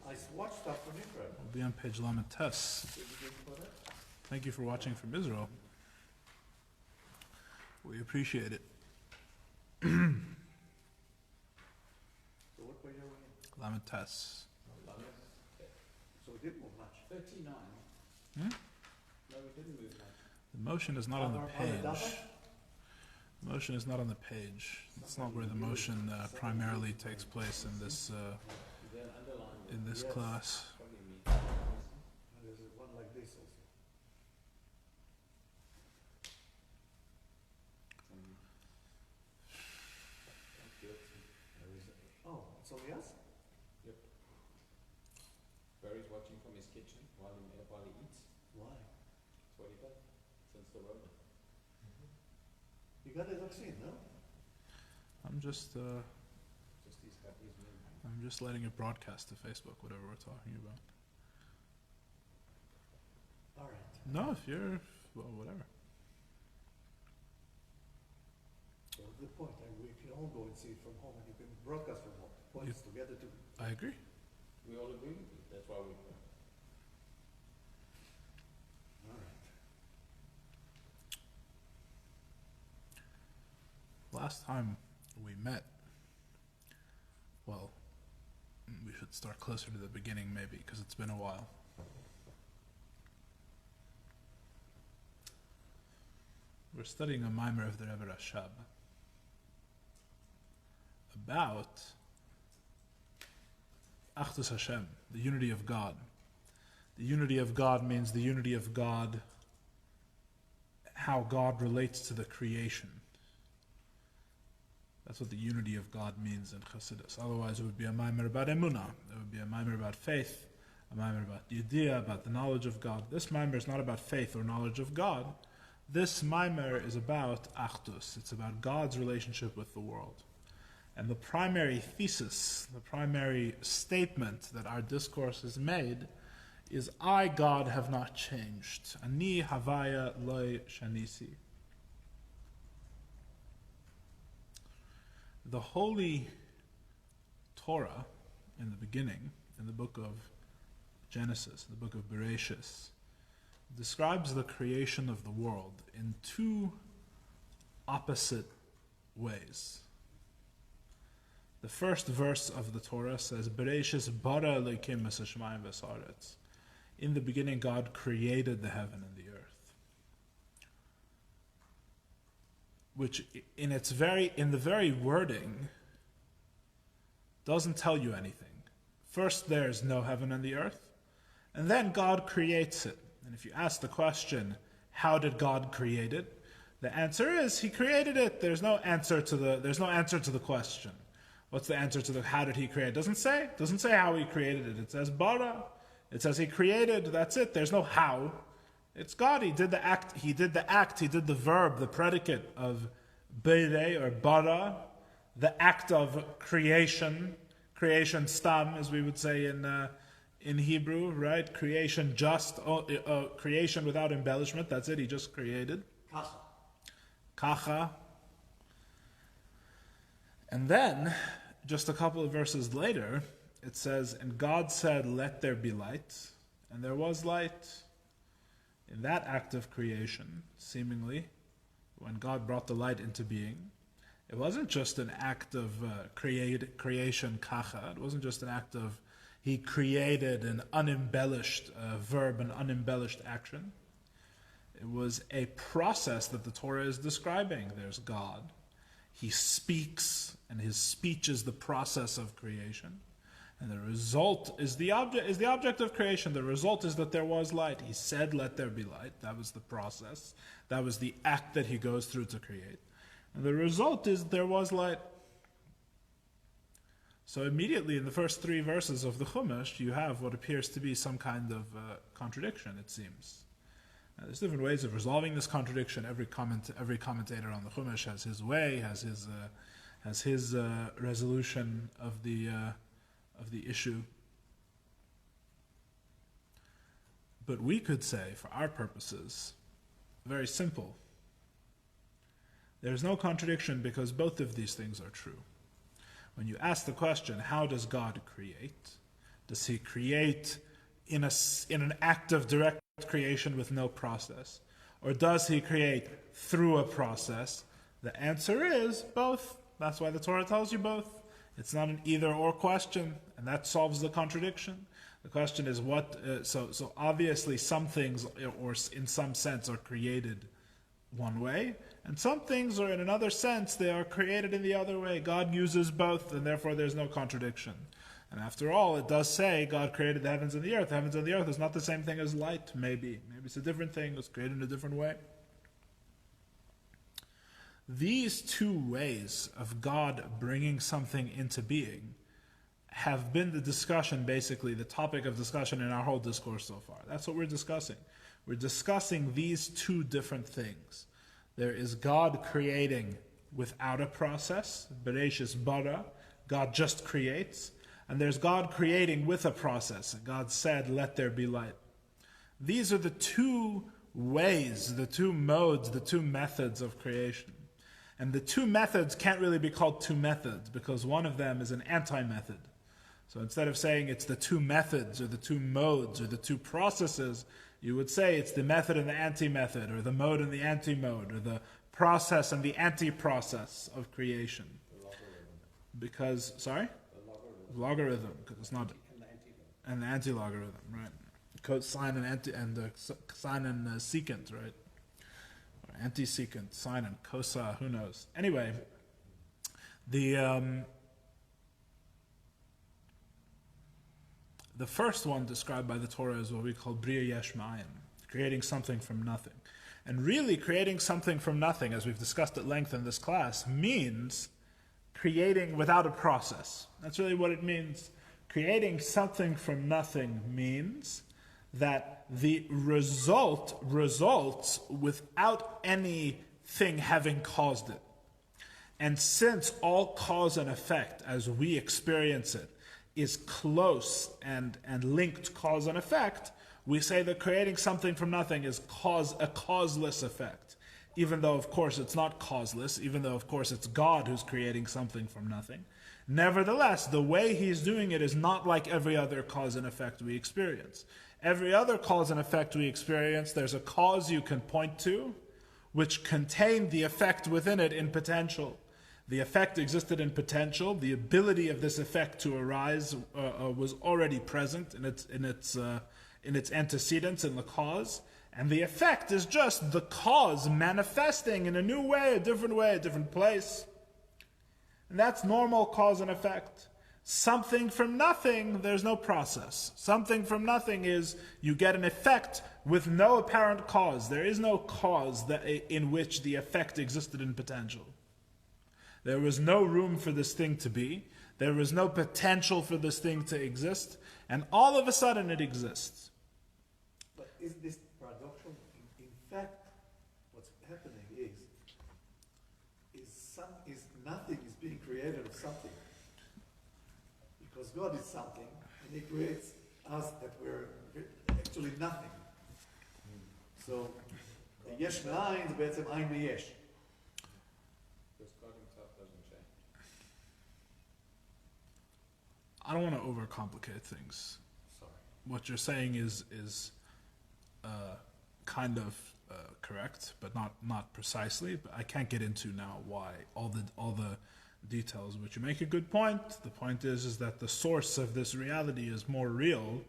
I watched that from Israel. We'll be on page Lamed Tes. Thank you for watching from Israel. We appreciate it. So what page are we in? Lamed Tes. So we didn't move much. 39. Hmm? No, we didn't move much. The motion is not on the On the page. double? The motion is not on the page. That's not where the motion primarily takes place in this Then underline in this Yes. class. probably me. There's one like this also. Oh, it's only us? Barry's watching from his kitchen while he eats. Why? That's what he does since the Rona. You got the vaccine, no? I'm just Just he's happy as me. I'm just letting it broadcast to Facebook, whatever we're talking about. All right. No, if you're well, whatever. Well, good point. We can all go and see it from home, and you can broadcast from home. Points together to. I agree. We all agree with you. That's why we go. All right. Last time we met, well, we should start closer to the beginning maybe, because it's been a while. We're studying a mimer of the Rebbe Rashab about Achdus Hashem, the unity of God. The unity of God means the unity of God, how God relates to the creation. That's what the unity of God means in Chassidus. Otherwise it would be a mimer about emunah. It would be a mimer about faith, a mimer about yediyah, about the knowledge of God. This mimer is not about faith or knowledge of God. This mimer is about Achdus. It's about God's relationship with the world. And the primary thesis, the primary statement that our discourse has made is, I, God, have not changed. Ani havaya loy shanisi. The Holy Torah, in the beginning, in the book of Genesis, the book of Bereshis, describes the creation of the world in two opposite ways. The first verse of the Torah says, Bereshis bara Elokim es hashamayim v'saaretz. In the beginning, God created the heaven and the earth. Which, in the very wording, doesn't tell you anything. First, there's no heaven and the earth, and then God creates it. And if you ask the question, how did God create it? The answer is, He created it. There's no answer to the question. What's the answer to the how did He create? It doesn't say how He created it. It says bara. It says He created. That's it. There's no how. It's God. He did the act. He did the verb, the predicate of beire or bara, the act of creation. Creation stam, as we would say in Hebrew, right? Creation creation without embellishment. That's it. He just created. Kacha. And then, just a couple of verses later, it says, and God said, let there be light, and there was light. In that act of creation, seemingly, when God brought the light into being, it wasn't just an act of creation kacha. It wasn't just an act of He created an unembellished verb, an unembellished action. It was a process that the Torah is describing. There's God. He speaks, and His speech is the process of creation. And the result is the object of creation. The result is that there was light. He said, let there be light. That was the process. That was the act that He goes through to create. And the result is there was light. So immediately in the first three verses of the Chumash, you have what appears to be some kind of contradiction, it seems. Now, there's different ways of resolving this contradiction. Every commentator on the Chumash has his way, has his resolution of the issue. But we could say, for our purposes, very simple. There's no contradiction because both of these things are true. When you ask the question, how does God create? Does he create in an act of direct creation with no process? Or does he create through a process? The answer is both. That's why the Torah tells you both. It's not an either or question, and that solves the contradiction. The question is what, so obviously some things, or in some sense, are created one way, and some things are in another sense, they are created in the other way. God uses both, and therefore there's no contradiction. And after all, it does say God created the heavens and the earth. The heavens and the earth is not the same thing as light, maybe. Maybe it's a different thing, it's created in a different way. These two ways of God bringing something into being have been the discussion, basically, the topic of discussion in our whole discourse so far. That's what we're discussing. We're discussing these two different things. There is God creating without a process, Bereshis bara, God just creates, and there's God creating with a process. God said, let there be light. These are the two ways, the two modes, the two methods of creation. And the two methods can't really be called two methods because one of them is an anti-method. So instead of saying it's the two methods or the two modes or the two processes, you would say it's the method and the anti-method, or the mode and the anti-mode, or the process and the anti-process of creation. Because, sorry? Logarithm, because it's not, and the anti-logarithm, right? Cosine and anti, and sine and secant, right? Or anti-secant, sine and cosa, who knows? Anyway, the first one described by the Torah is what we call Bria Yesh Ma'ayin, creating something from nothing. And really, creating something from nothing, as we've discussed at length in this class, means creating without a process. That's really what it means. Creating something from nothing means that the result results without anything having caused it. And since all cause and effect, as we experience it, is close and linked cause and effect, we say that creating something from nothing is a causeless effect. Even though, of course, it's not causeless, even though, of course, it's God who's creating something from nothing. Nevertheless, the way he's doing it is not like every other cause and effect we experience. Every other cause and effect we experience, there's a cause you can point to, which contained the effect within it in potential. The effect existed in potential. The ability of this effect to arise was already present in its antecedents in the cause, and the effect is just the cause manifesting in a new way, a different place. And that's normal cause and effect. Something from nothing, there's no process. Something from nothing is you get an effect with no apparent cause. There is no cause in which the effect existed in potential. There was no room for this thing to be. There was no potential for this thing to exist. And all of a sudden it exists. But is this paradoxical? In fact, what's happening is nothing is being created of something. Because God is something, and He creates us that we're actually nothing. So, the yesh me'ayin is בעצם ayin me'yesh. Because God himself doesn't change. I don't want to overcomplicate things. Sorry. What you're saying is kind of correct, but not precisely. But I can't get into now why all the details. But you make a good point. The point is that the source of this reality is more real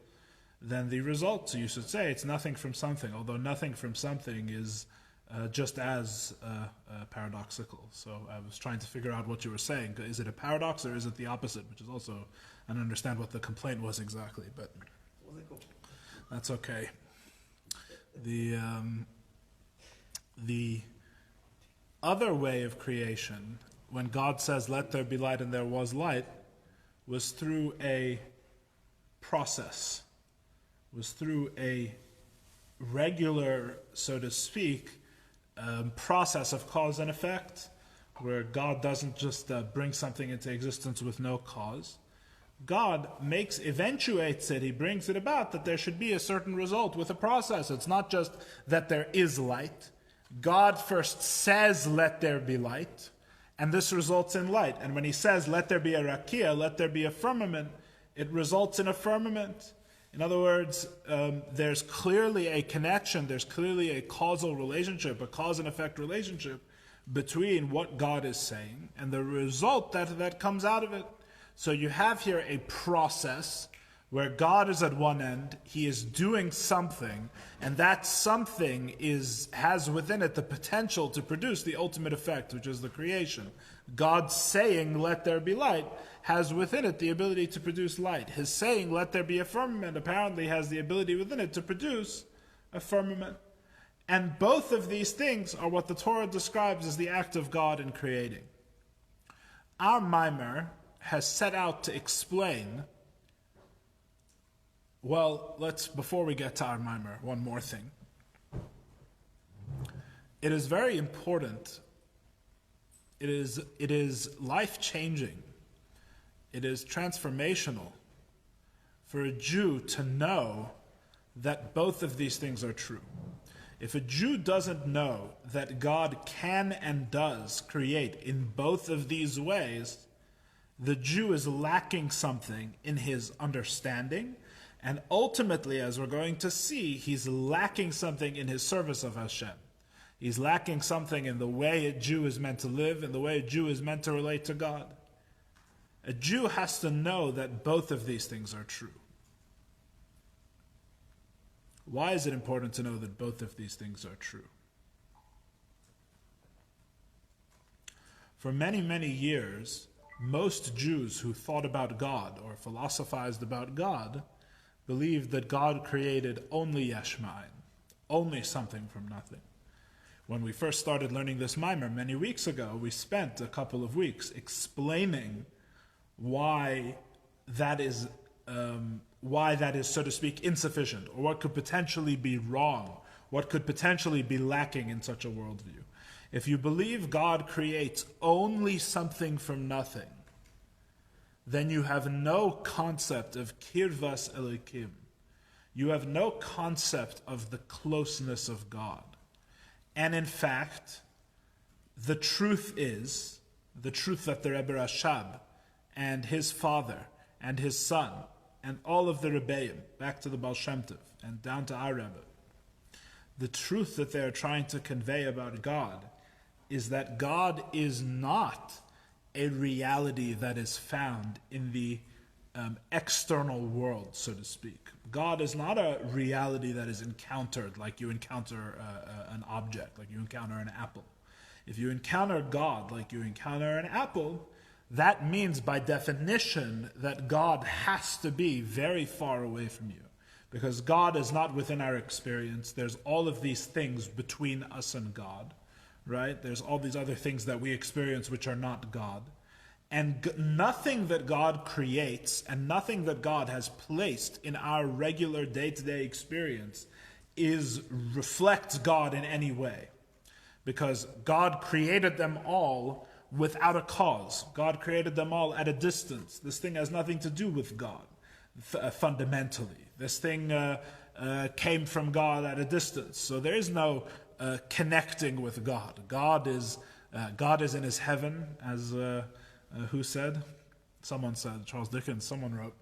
than the result. So you should say it's nothing from something, although nothing from something is just as paradoxical. So I was trying to figure out what you were saying. Is it a paradox or is it the opposite? Which is also, I don't understand what the complaint was exactly, but that's okay. The other way of creation, when God says, let there be light and there was light, was through a process, was through a regular, so to speak, process of cause and effect, where God doesn't just bring something into existence with no cause. God eventuates it, He brings it about that there should be a certain result with a process. It's not just that there is light. God first says, let there be light, and this results in light. And when He says, let there be a rakia, let there be a firmament, it results in a firmament. In other words, there's clearly a connection, there's clearly a causal relationship, a cause and effect relationship between what God is saying and the result that comes out of it. So you have here a process where God is at one end, he is doing something, and that something has within it the potential to produce the ultimate effect, which is the creation. God saying, let there be light, has within it the ability to produce light. His saying, let there be a firmament, apparently has the ability within it to produce a firmament. And both of these things are what the Torah describes as the act of God in creating. Our mimer has set out to explain, before we get to our mimer, one more thing. It is very important, it is life-changing, it is transformational for a Jew to know that both of these things are true. If a Jew doesn't know that God can and does create in both of these ways, the Jew is lacking something in his understanding, and ultimately, as we're going to see, he's lacking something in his service of Hashem. He's lacking something in the way a Jew is meant to live, and the way a Jew is meant to relate to God. A Jew has to know that both of these things are true. Why is it important to know that both of these things are true? For many, many years, most Jews who thought about God or philosophized about God believed that God created only yesh ma'ayin, only something from nothing. When we first started learning this mimer many weeks ago, we spent a couple of weeks explaining why that is, so to speak, insufficient, or what could potentially be wrong, what could potentially be lacking in such a worldview. If you believe God creates only something from nothing, then you have no concept of kirvas Elokim. You have no concept of the closeness of God. And in fact, the truth that the Rebbe Rashab and his father and his son and all of the Rebbeim, back to the Baal Shem Tov and down to our Rebbe, the truth that they are trying to convey about God is that God is not a reality that is found in the external world, so to speak. God is not a reality that is encountered like you encounter an object, like you encounter an apple. If you encounter God like you encounter an apple, that means by definition that God has to be very far away from you, because God is not within our experience. There's all of these things between us and God, right? There's all these other things that we experience which are not God. And nothing that God creates and nothing that God has placed in our regular day-to-day experience reflects God in any way. Because God created them all without a cause. God created them all at a distance. This thing has nothing to do with God, fundamentally. This thing came from God at a distance. So there is no connecting with God. God is in his heaven, as who said? Someone said, Charles Dickens, someone wrote,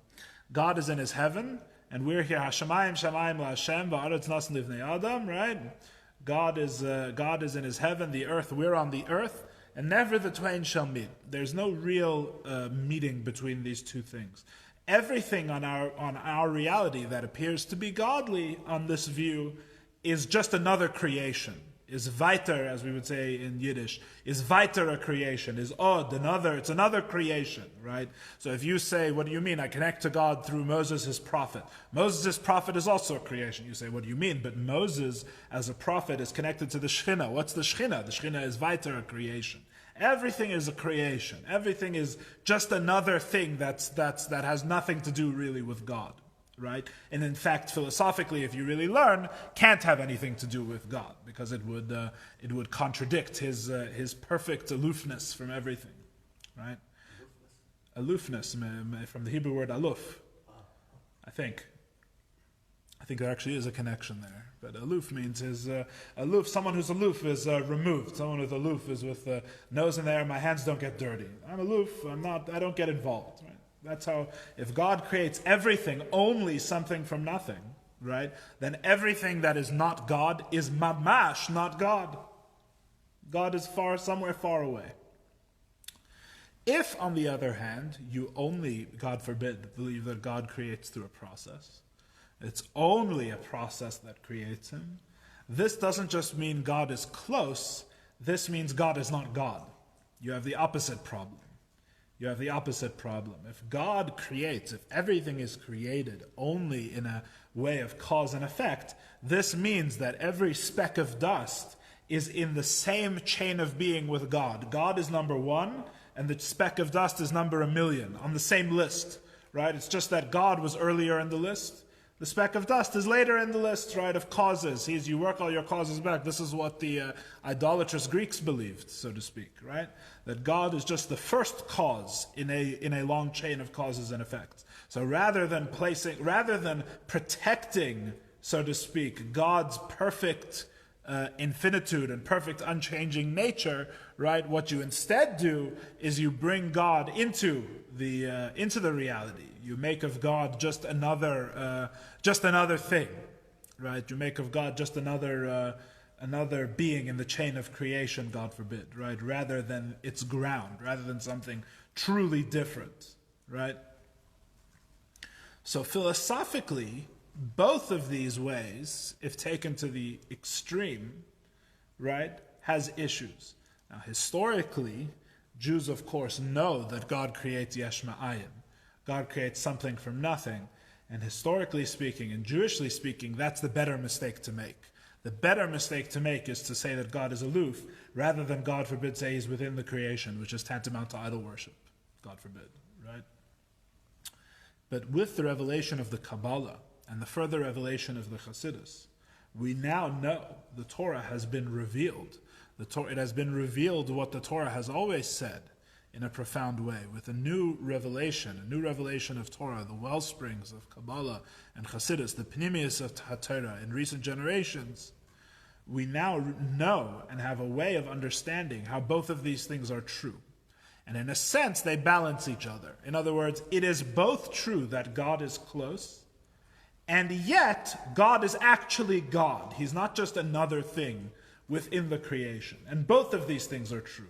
God is in his heaven, and we're here, Hashemayim Shamayim LaHashem, Va'aretz Nasan Livnei Adam, right? God is in his heaven, the earth, we're on the earth, and never the twain shall meet. There's no real meeting between these two things. Everything on our reality that appears to be godly on this view is just another creation. Is weiter, as we would say in Yiddish, is weiter a creation, is od, it's another creation, right? So if you say, what do you mean? I connect to God through Moses, his prophet. Moses, his prophet, is also a creation. You say, what do you mean? But Moses, as a prophet, is connected to the Shechina. What's the Shechina? The Shechina is weiter a creation. Everything is a creation. Everything is just another thing that has nothing to do really with God. Right? And in fact, philosophically, if you really learn, can't have anything to do with God, because it would contradict his perfect aloofness from everything, right? Aloofness from the Hebrew word aluf. I think there actually is a connection there, but aloof means aloof. Someone who's aloof is removed. Someone who's aloof is with nose in the air. My hands don't get dirty. I'm aloof. I don't get involved. Right? That's how, if God creates everything, only something from nothing, right, then everything that is not God is mamash, not God. God is somewhere far away. If, on the other hand, you only, God forbid, believe that God creates through a process, it's only a process that creates him, this doesn't just mean God is close, this means God is not God. You have the opposite problem. You have the opposite problem. If God creates, if everything is created only in a way of cause and effect, this means that every speck of dust is in the same chain of being with God. God is number one, and the speck of dust is number 1,000,000 on the same list, right? It's just that God was earlier in the list. The speck of dust is later in the list, right, of causes. You work all your causes back. This is what the idolatrous Greeks believed, so to speak, right? That God is just the first cause in a long chain of causes and effects. So rather than protecting, so to speak, God's perfect infinitude and perfect unchanging nature, right? What you instead do is you bring God into the reality. You make of God just another thing, right? You make of God just another being in the chain of creation, God forbid, right? Rather than its ground, rather than something truly different, right? So philosophically, both of these ways, if taken to the extreme, right, has issues. Now, historically, Jews, of course, know that God creates yesh ma'ayin. God creates something from nothing. And historically speaking, and Jewishly speaking, that's the better mistake to make. The better mistake to make is to say that God is aloof, rather than, God forbid, say he's within the creation, which is tantamount to idol worship. God forbid, right? But with the revelation of the Kabbalah, and the further revelation of the Chassidus, we now know the Torah has been revealed. It has been revealed what the Torah has always said in a profound way, with a new revelation of Torah, the well springs of Kabbalah and Chassidus, the pnimius of Torah in recent generations. We now know and have a way of understanding how both of these things are true. And in a sense, they balance each other. In other words, it is both true that God is close, and yet, God is actually God. He's not just another thing within the creation. And both of these things are true.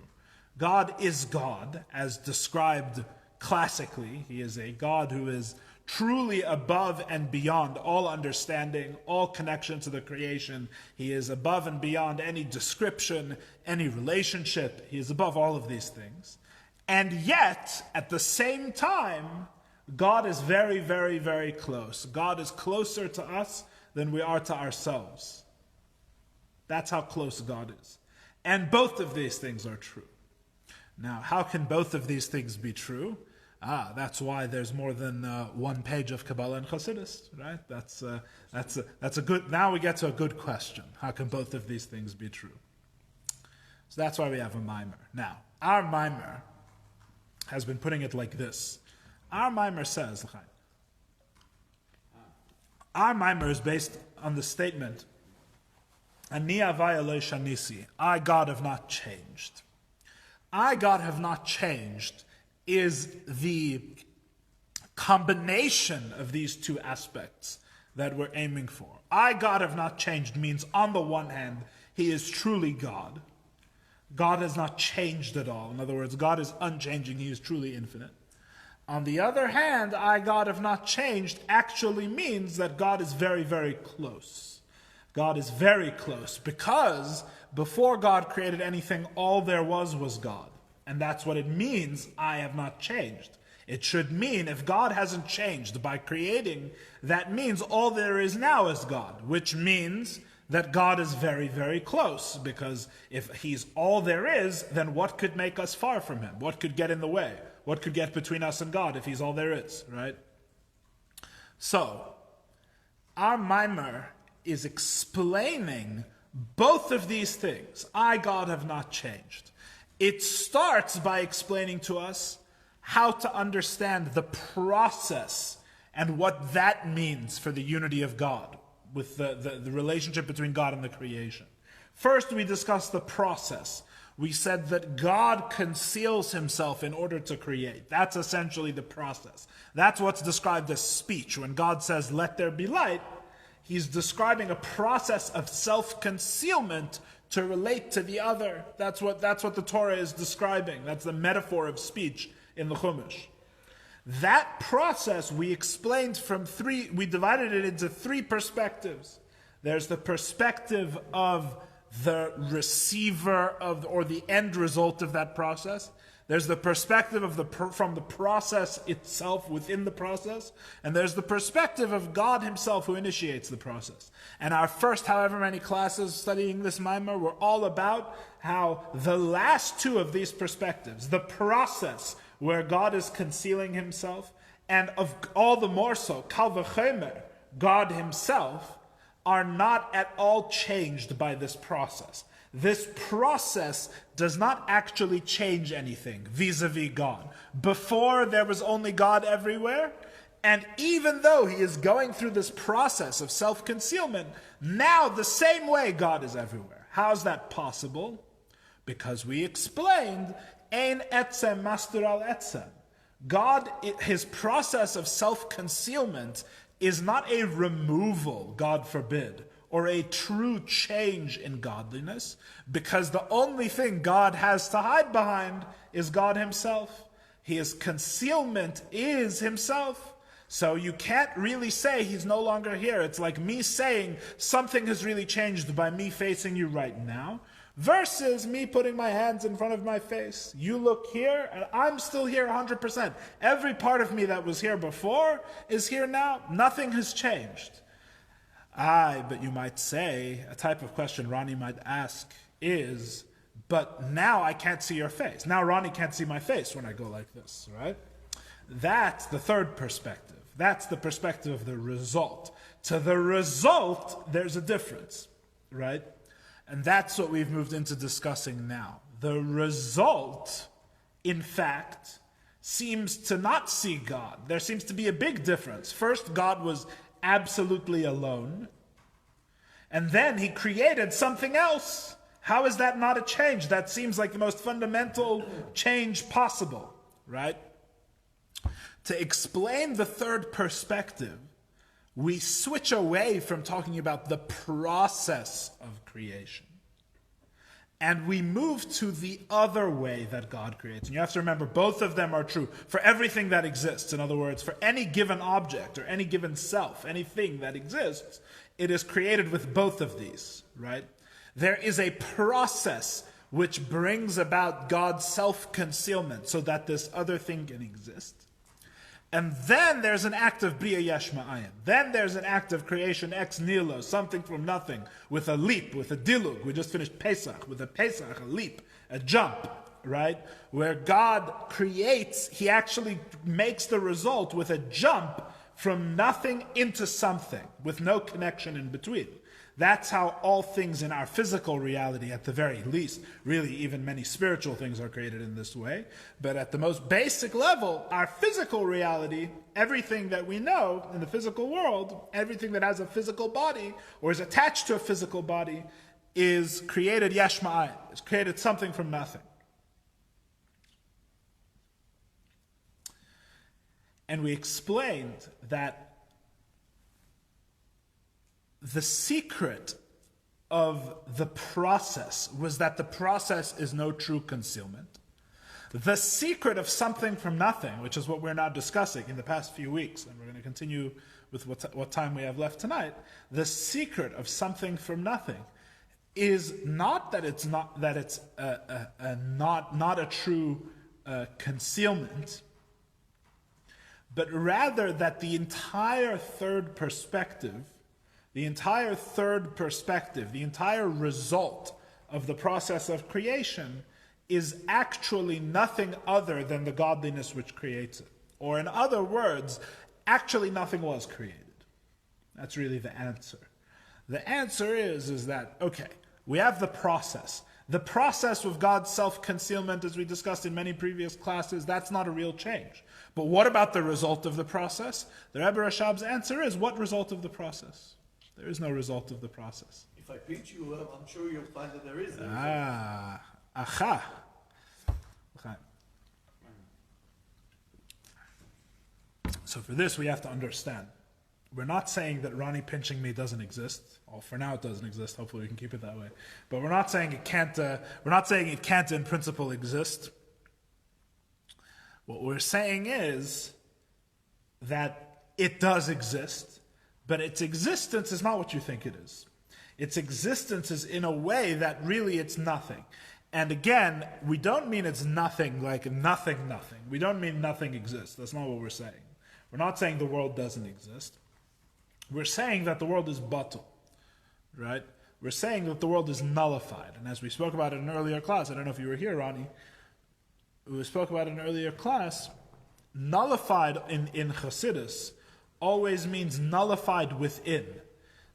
God is God, as described classically. He is a God who is truly above and beyond all understanding, all connection to the creation. He is above and beyond any description, any relationship. He is above all of these things. And yet, at the same time, God is very, very, very close. God is closer to us than we are to ourselves. That's how close God is. And both of these things are true. Now, how can both of these things be true? That's why there's more than one page of Kabbalah and Chassidus, right? That's a good. Now we get to a good question. How can both of these things be true? So that's why we have a mimer. Now, our mimer has been putting it like this. Our mimer says, our mimer is based on the statement, Ani avaya lo shanisi, I, God, have not changed. I, God, have not changed is the combination of these two aspects that we're aiming for. I, God, have not changed means, on the one hand, he is truly God. God has not changed at all. In other words, God is unchanging, he is truly infinite. On the other hand, I, God, have not changed actually means that God is very, very close. God is very close because before God created anything, all there was God. And that's what it means, I have not changed. It should mean if God hasn't changed by creating, that means all there is now is God, which means that God is very, very close, because if he's all there is, then what could make us far from him? What could get in the way? What could get between us and God if he's all there is, right? So, our mimer is explaining both of these things. I, God, have not changed. It starts by explaining to us how to understand the process and what that means for the unity of God, with the relationship between God and the creation. First, we discuss the process. We said that God conceals himself in order to create. That's essentially the process. That's what's described as speech. When God says, let there be light, he's describing a process of self-concealment to relate to the other. That's what the Torah is describing. That's the metaphor of speech in the Chumash. That process we explained we divided it into three perspectives. There's the perspective of the receiver or the end result of that process. There's the perspective of from the process itself within the process. And there's the perspective of God himself who initiates the process. And our first however many classes studying this Maimar were all about how the last two of these perspectives, the process where God is concealing himself, and of all the more so, Kal v'chomer, God himself, are not at all changed by this process. This process does not actually change anything vis-a-vis God. Before, there was only God everywhere, and even though he is going through this process of self-concealment, now the same way God is everywhere. How is that possible? Because we explained, Ein etzem mastur al etzem. God, his process of self-concealment is not a removal, God forbid, or a true change in godliness, because the only thing God has to hide behind is God himself. His concealment is himself. So you can't really say he's no longer here. It's like me saying something has really changed by me facing you right now, versus me putting my hands in front of my face. You look here, and I'm still here 100%. Every part of me that was here before is here now. Nothing has changed. But you might say, a type of question Ronnie might ask is, but now I can't see your face. Now Ronnie can't see my face when I go like this, right? That's the third perspective. That's the perspective of the result. To the result, there's a difference, right? And that's what we've moved into discussing now. The result, in fact, seems to not see God. There seems to be a big difference. First, God was absolutely alone. And then he created something else. How is that not a change? That seems like the most fundamental change possible, right? To explain the third perspective, we switch away from talking about the process of creation. And we move to the other way that God creates. And you have to remember, both of them are true for everything that exists. In other words, for any given object or any given self, anything that exists, it is created with both of these, right? There is a process which brings about God's self-concealment so that this other thing can exist. And then there's an act of Bria Yesh Ma'ayin. Then there's an act of creation ex nihilo, something from nothing, with a leap, with a dilug. We just finished Pesach, with a Pesach, a leap, a jump, right? Where God creates, he actually makes the result with a jump from nothing into something, with no connection in between. That's how all things in our physical reality, at the very least, really even many spiritual things are created in this way. But at the most basic level, our physical reality, everything that we know in the physical world, everything that has a physical body or is attached to a physical body, is created yesh ma'ayin. It's created something from nothing. And we explained that the secret of the process was that the process is no true concealment. The secret of something from nothing, which is what we're now discussing in the past few weeks, and we're going to continue with what time we have left tonight, the secret of something from nothing is not that it's not a true concealment, but rather that the entire third perspective, the entire result of the process of creation is actually nothing other than the godliness which creates it. Or in other words, actually nothing was created. That's really the answer. The answer is that, okay, we have the process. The process of God's self-concealment, as we discussed in many previous classes, that's not a real change. But what about the result of the process? The Rebbe Rashab's answer is, what result of the process? There is no result of the process. If I pinch you, I'm sure you'll find that there is. Aha. So for this, we have to understand. We're not saying that Ronnie pinching me doesn't exist. Well, for now, it doesn't exist. Hopefully, we can keep it that way. But we're not saying it can't. We're not saying it can't, in principle, exist. What we're saying is that it does exist, but its existence is not what you think it is. Its existence is in a way that really it's nothing. And again, we don't mean it's nothing like nothing. We don't mean nothing exists. That's not what we're saying. We're not saying the world doesn't exist. We're saying that the world is batul, right? We're saying that the world is nullified. And as we spoke about in an earlier class, I don't know if you were here, Ronnie, we spoke about in an earlier class, nullified in Chassidus always means nullified within.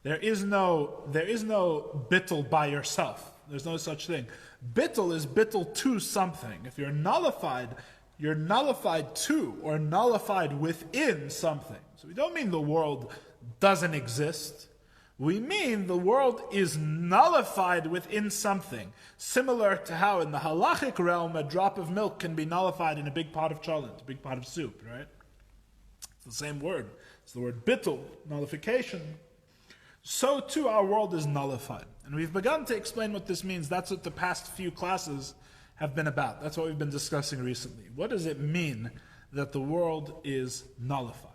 There is no bittul by yourself. There's no such thing. Bittul is bittul to something. If you're nullified to or nullified within something. So we don't mean the world doesn't exist. We mean the world is nullified within something. Similar to how in the halachic realm a drop of milk can be nullified in a big pot of cholent, a big pot of soup, right? It's the same word. It's the word bittul, nullification. So too our world is nullified. And we've begun to explain what this means. That's what the past few classes have been about. That's what we've been discussing recently. What does it mean that the world is nullified?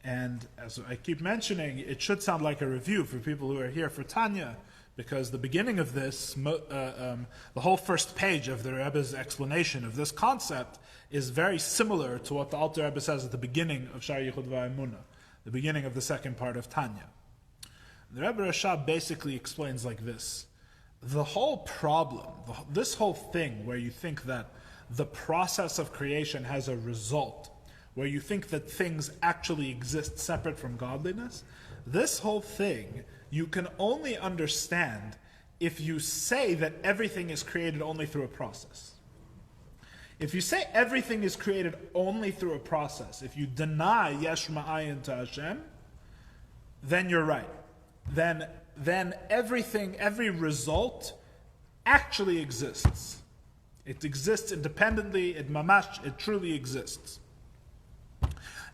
And as I keep mentioning, it should sound like a review for people who are here for Tanya, because the beginning of this, the whole first page of the Rebbe's explanation of this concept is very similar to what the Alter Rebbe says at the beginning of Shar Yichud V'Emunah, the beginning of the second part of Tanya. The Rebbe Rashab basically explains like this. The whole problem, this whole thing where you think that the process of creation has a result, where you think that things actually exist separate from godliness, this whole thing you can only understand if you say that everything is created only through a process. If you say everything is created only through a process, if you deny Yesh Ma'ayin to Hashem, then you're right. Then everything, every result actually exists. It exists independently, it truly exists.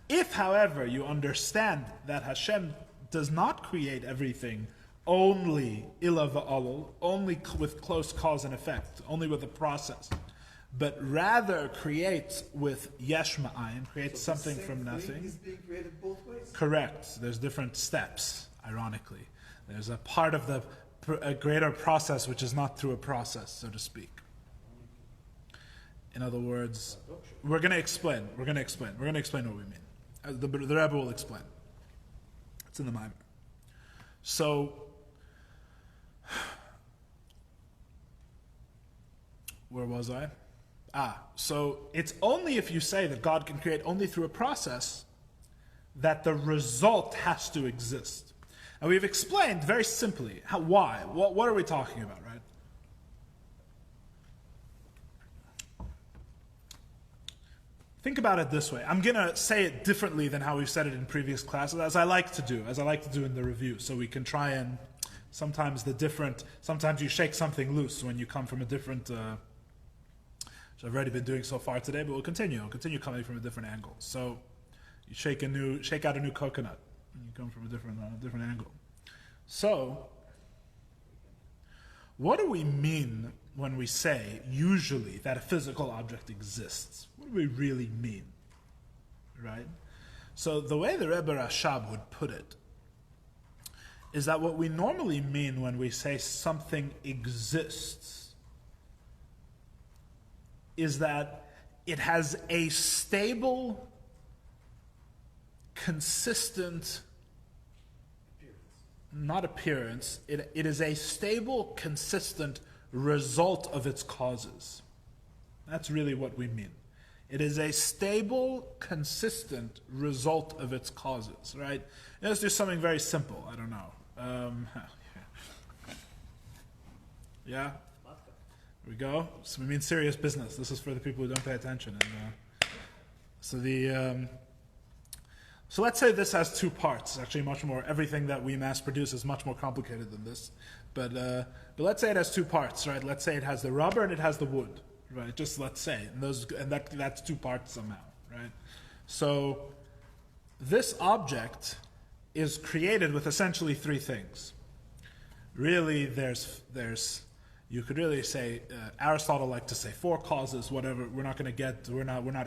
If, however, you understand that Hashem does not create everything only ila va'alul, only with close cause and effect, only with a process, but rather creates with yesh ma'ayin, creates something from nothing. Is being created both ways? Correct. There's different steps, ironically. There's a part of a greater process which is not through a process, so to speak. In other words, we're going to explain what we mean. The Rebbe will explain. It's in the Maimer. So, where was I? So it's only if you say that God can create only through a process that the result has to exist. And we've explained very simply why. What are we talking about, right? Think about it this way. I'm going to say it differently than how we've said it in previous classes, as I like to do in the review, so we can try and sometimes you shake something loose when you come from a different, which I've already been doing so far today, but we'll continue coming from a different angle. So you shake out a new coconut, and you come from a different angle. So, what do we mean when we say, usually, that a physical object exists? What do we really mean? Right? So the way the Rebbe Rashab would put it is that what we normally mean when we say something exists is that it has a stable, consistent, not appearance, it is a stable, consistent result of its causes. That's really what we mean. It is a stable, consistent result of its causes, right? Let's do something very simple. I don't know. Yeah? Here we go. So we mean serious business. This is for the people who don't pay attention. And, So let's say this has two parts. Actually, much more. Everything that we mass produce is much more complicated than this. But let's say it has two parts, right? Let's say it has the rubber and it has the wood, right? Just let's say, that's two parts somehow, right? So this object is created with essentially three things. Really, you could really say Aristotle liked to say four causes, whatever. We're not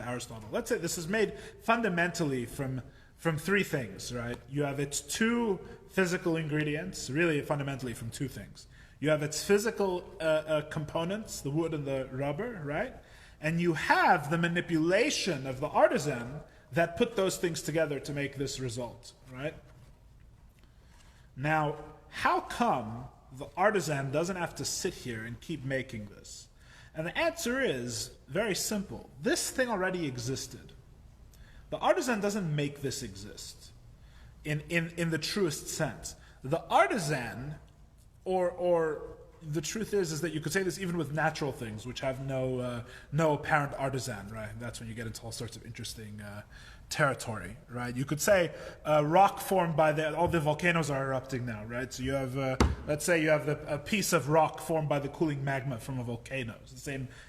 Aristotle. Let's say this is made fundamentally from three things, right? You have its two physical ingredients, really fundamentally from two things. You have its physical components, the wood and the rubber, right? And you have the manipulation of the artisan that put those things together to make this result, right? Now, how come the artisan doesn't have to sit here and keep making this? And the answer is very simple. This thing already existed. The artisan doesn't make this exist in the truest sense. The artisan, or the truth is that you could say this even with natural things which have no apparent artisan, right? That's when you get into all sorts of interesting territory, right? You could say rock formed by all the volcanoes are erupting now, right? So you have, let's say you have a piece of rock formed by the cooling magma from a volcano.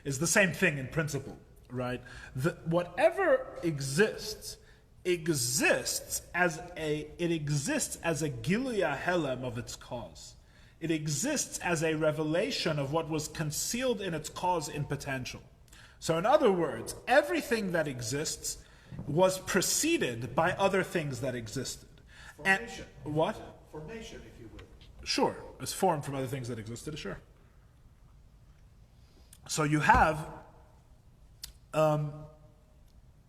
It's the same thing in principle, right? Whatever exists as a giluya helem of its cause. It exists as a revelation of what was concealed in its cause in potential. So in other words, everything that exists was preceded by other things that existed. Formation. And what? Formation, if you will. Sure. It's formed from other things that existed, sure. So you have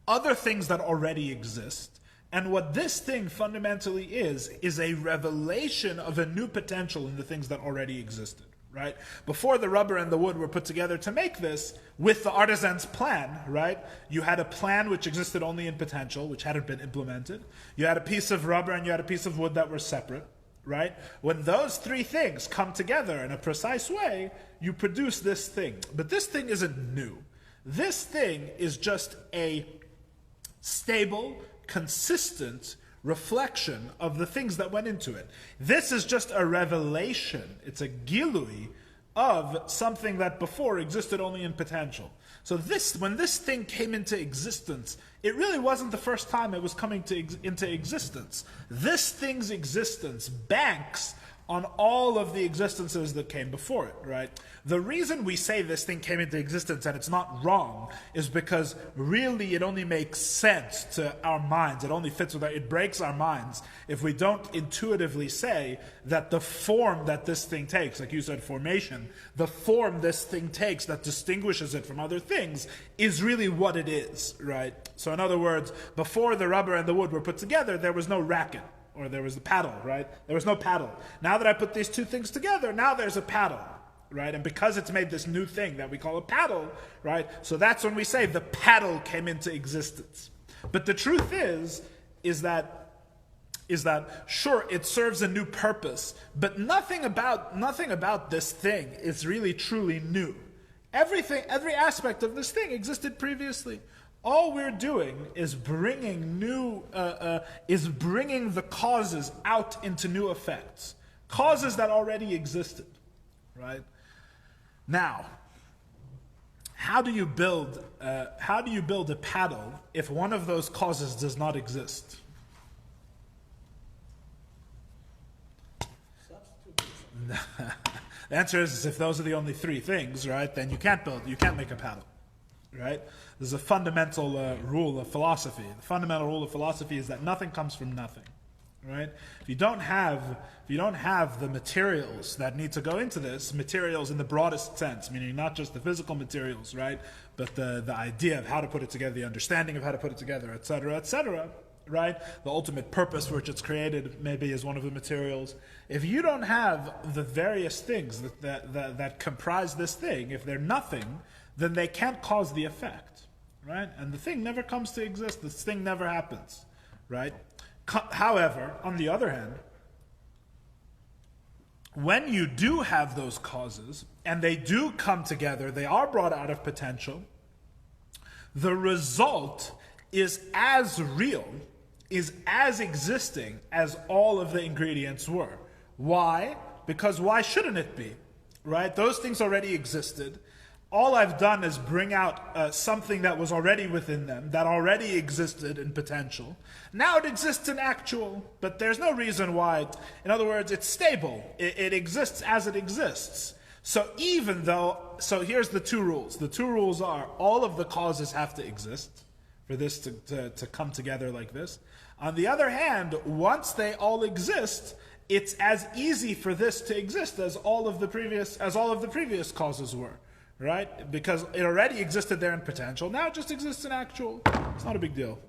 other things that already exist, and what this thing fundamentally is a revelation of a new potential in the things that already existed, right? Before the rubber and the wood were put together to make this, with the artisan's plan, right? You had a plan which existed only in potential, which hadn't been implemented. You had a piece of rubber and you had a piece of wood that were separate, right? When those three things come together in a precise way, you produce this thing. But this thing isn't new. This thing is just a stable, consistent reflection of the things that went into it. This is just a revelation. It's a gilui of something that before existed only in potential. So when this thing came into existence, it really wasn't the first time it was coming into existence. This thing's existence banks on all of the existences that came before it, right? The reason we say this thing came into existence and it's not wrong is because really it only makes sense to our minds. It only fits with it breaks our minds if we don't intuitively say that the form that this thing takes, like you said, formation, the form this thing takes that distinguishes it from other things is really what it is, right? So in other words, before the rubber and the wood were put together, there was no racket. Or there was the paddle, right? There was no paddle. Now that I put these two things together, now there's a paddle, right? And because it's made this new thing that we call a paddle, right? So that's when we say the paddle came into existence. But the truth is that sure, it serves a new purpose, but nothing about this thing is really truly new. Every aspect of this thing existed previously. All we're doing is bringing the causes out into new effects, causes that already existed, right? Now, how do you build a paddle if one of those causes does not exist? The answer is if those are the only three things, right? Then you can't make a paddle. Right? There's a fundamental rule of philosophy. The fundamental rule of philosophy is that nothing comes from nothing. Right? If you don't have the materials that need to go into this, materials in the broadest sense, meaning not just the physical materials, right? But the idea of how to put it together, the understanding of how to put it together, etc., right? The ultimate purpose for which it's created maybe is one of the materials. If you don't have the various things that comprise this thing, if they're nothing, then they can't cause the effect, right? And the thing never comes to exist. This thing never happens, right? However, on the other hand, when you do have those causes, and they do come together, they are brought out of potential, the result is as real is as existing as all of the ingredients were. Why? Because why shouldn't it be? Right? Those things already existed. All I've done is bring out something that was already within them, that already existed in potential. Now it exists in actual, but there's no reason why. In other words, it's stable. It exists as it exists. So here's the two rules. The two rules are all of the causes have to exist for this to come together like this. On the other hand, once they all exist, it's as easy for this to exist as all of the previous causes were. Right? Because it already existed there in potential. Now it just exists in actual. It's not a big deal.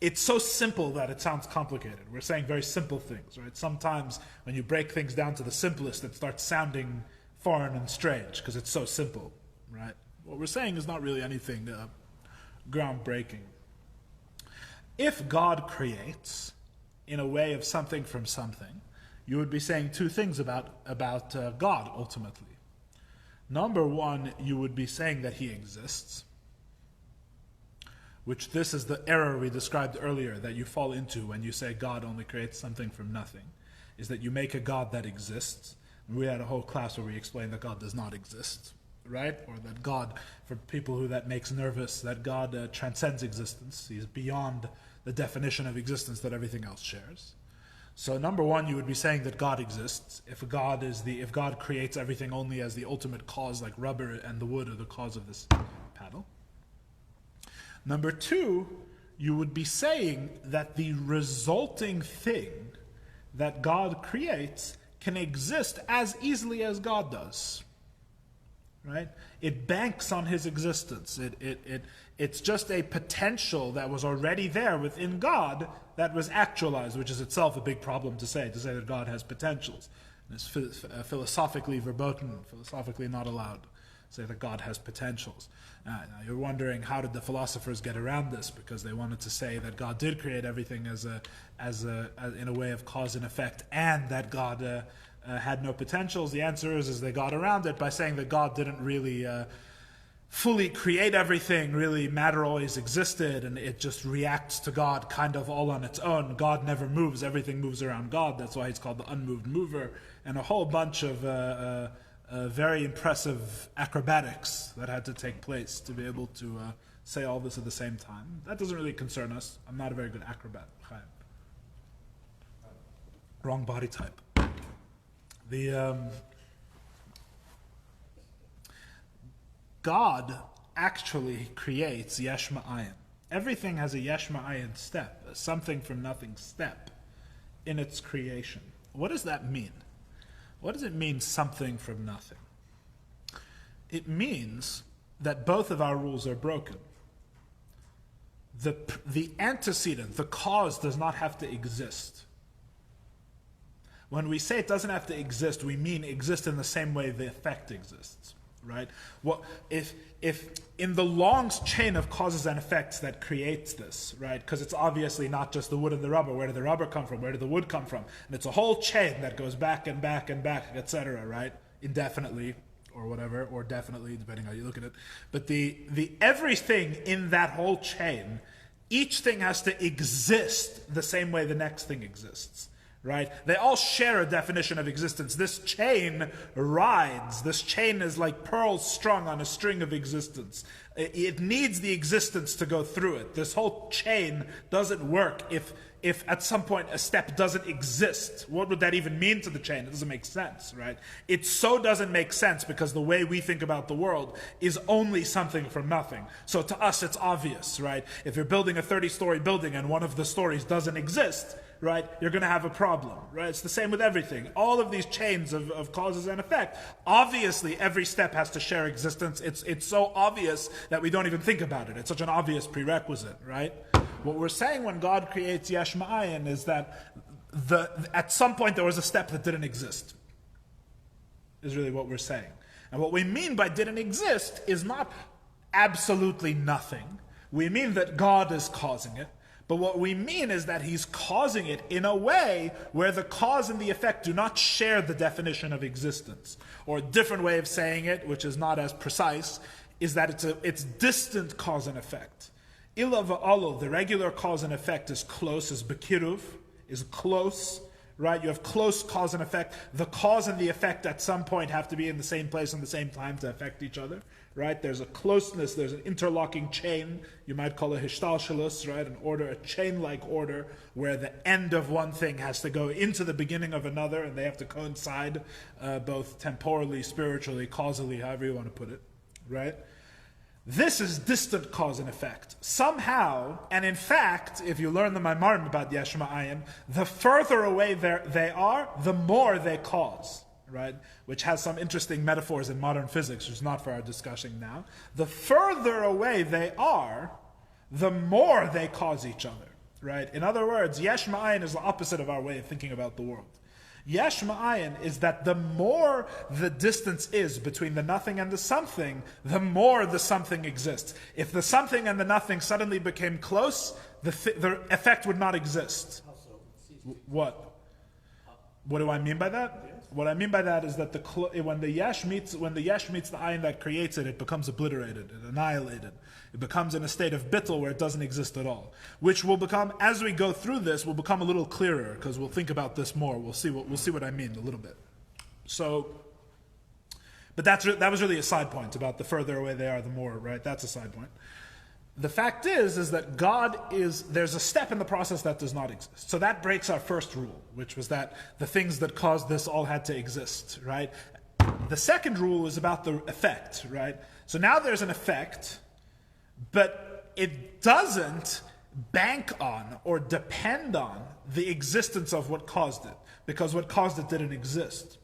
It's so simple that it sounds complicated. We're saying very simple things, right? Sometimes when you break things down to the simplest, it starts sounding foreign and strange because it's so simple, right? What we're saying is not really anything groundbreaking. If God creates in a way of something from something, you would be saying two things about God ultimately. Number one, you would be saying that he exists, which this is the error we described earlier that you fall into when you say God only creates something from nothing, is that you make a God that exists. We had a whole class where we explained that God does not exist, right? Or that God, for people who that makes nervous, that God transcends existence. He's beyond the definition of existence that everything else shares. So number one, you would be saying that God exists. If God creates everything only as the ultimate cause, like rubber and the wood are the cause of this paddle. Number two, you would be saying that the resulting thing that God creates can exist as easily as God does. Right? It banks on his existence. It's just a potential that was already there within God that was actualized, which is itself a big problem to say that God has potentials. And it's philosophically verboten, philosophically not allowed to say that God has potentials. Now you're wondering, how did the philosophers get around this? Because they wanted to say that God did create everything in a way of cause and effect, and that God had no potentials. The answer is they got around it by saying that God didn't really fully create everything. Really, matter always existed, and it just reacts to God kind of all on its own. God never moves. Everything moves around God. That's why he's called the unmoved mover, and a whole bunch of very impressive acrobatics that had to take place to be able to say all this at the same time. That doesn't really concern us. I'm not a very good acrobat. Wrong body type. God actually creates yesh ma'ayin. Everything has a yesh ma'ayin step, a something from nothing step in its creation. What does that mean? What does it mean, something from nothing? It means that both of our rules are broken. The antecedent, the cause, does not have to exist. When we say it doesn't have to exist, we mean exist in the same way the effect exists, right? Well, if in the long chain of causes and effects that creates this, right? Because it's obviously not just the wood and the rubber. Where did the rubber come from? Where did the wood come from? And it's a whole chain that goes back and back and back, etc., right? Indefinitely, or whatever, or definitely, depending how you look at it. But the everything in that whole chain, each thing has to exist the same way the next thing exists. Right? They all share a definition of existence. This chain rides. This chain is like pearls strung on a string of existence. It needs the existence to go through it. This whole chain doesn't work if at some point a step doesn't exist. What would that even mean to the chain? It doesn't make sense, right? It so doesn't make sense because the way we think about the world is only something from nothing. So to us it's obvious, right? If you're building a 30-story building and one of the stories doesn't exist, right, you're going to have a problem, right? It's the same with everything. All of these chains of causes and effect, obviously every step has to share existence. It's so obvious that we don't even think about it. It's such an obvious prerequisite, right? What we're saying when God creates yesh ma'ayin is that at some point there was a step that didn't exist, is really what we're saying. And what we mean by didn't exist is not absolutely nothing. We mean that God is causing it. But what we mean is that he's causing it in a way where the cause and the effect do not share the definition of existence. Or a different way of saying it, which is not as precise, is that it's distant cause and effect. Ila va'alo, the regular cause and effect is close, is bekiruv, is close, right? You have close cause and effect. The cause and the effect at some point have to be in the same place and the same time to affect each other, right? There's a closeness, there's an interlocking chain. You might call it hishtalshalus, right? An order, a chain-like order, where the end of one thing has to go into the beginning of another, and they have to coincide both temporally, spiritually, causally, however you want to put it, right? This is distant cause and effect. Somehow, and in fact, if you learn the Maimarim about Yesh Ma'ayin, the further away they are, the more they cause, right? Which has some interesting metaphors in modern physics, which is not for our discussion now. The further away they are, the more they cause each other, right? In other words, Yesh Ma'ayin is the opposite of our way of thinking about the world. Yesh Ma'ayin is that the more the distance is between the nothing and the something, the more the something exists. If the something and the nothing suddenly became close, the effect would not exist. What? What do I mean by that? What I mean by that is that when the yesh meets the ayin that creates it, it becomes obliterated, it annihilated. It becomes in a state of bittul where it doesn't exist at all. Which will become, as we go through this, will become a little clearer because we'll think about this more. We'll see what I mean a little bit. So, but that was really a side point about the further away they are, the more, right? That's a side point. The fact is that there's a step in the process that does not exist. So that breaks our first rule, which was that the things that caused this all had to exist, right? The second rule is about the effect, right? So now there's an effect, but it doesn't bank on or depend on the existence of what caused it, because what caused it didn't exist,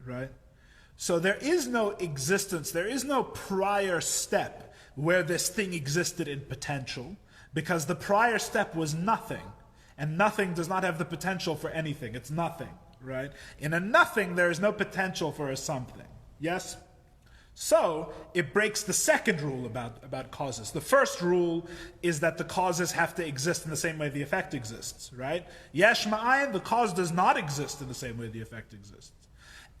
right? So there is no existence, there is no prior step where this thing existed in potential, because the prior step was nothing, and nothing does not have the potential for anything. It's nothing, right? In a nothing, there is no potential for a something. Yes? So, it breaks the second rule about causes. The first rule is that the causes have to exist in the same way the effect exists, right? Yesh ma'ayin, the cause does not exist in the same way the effect exists.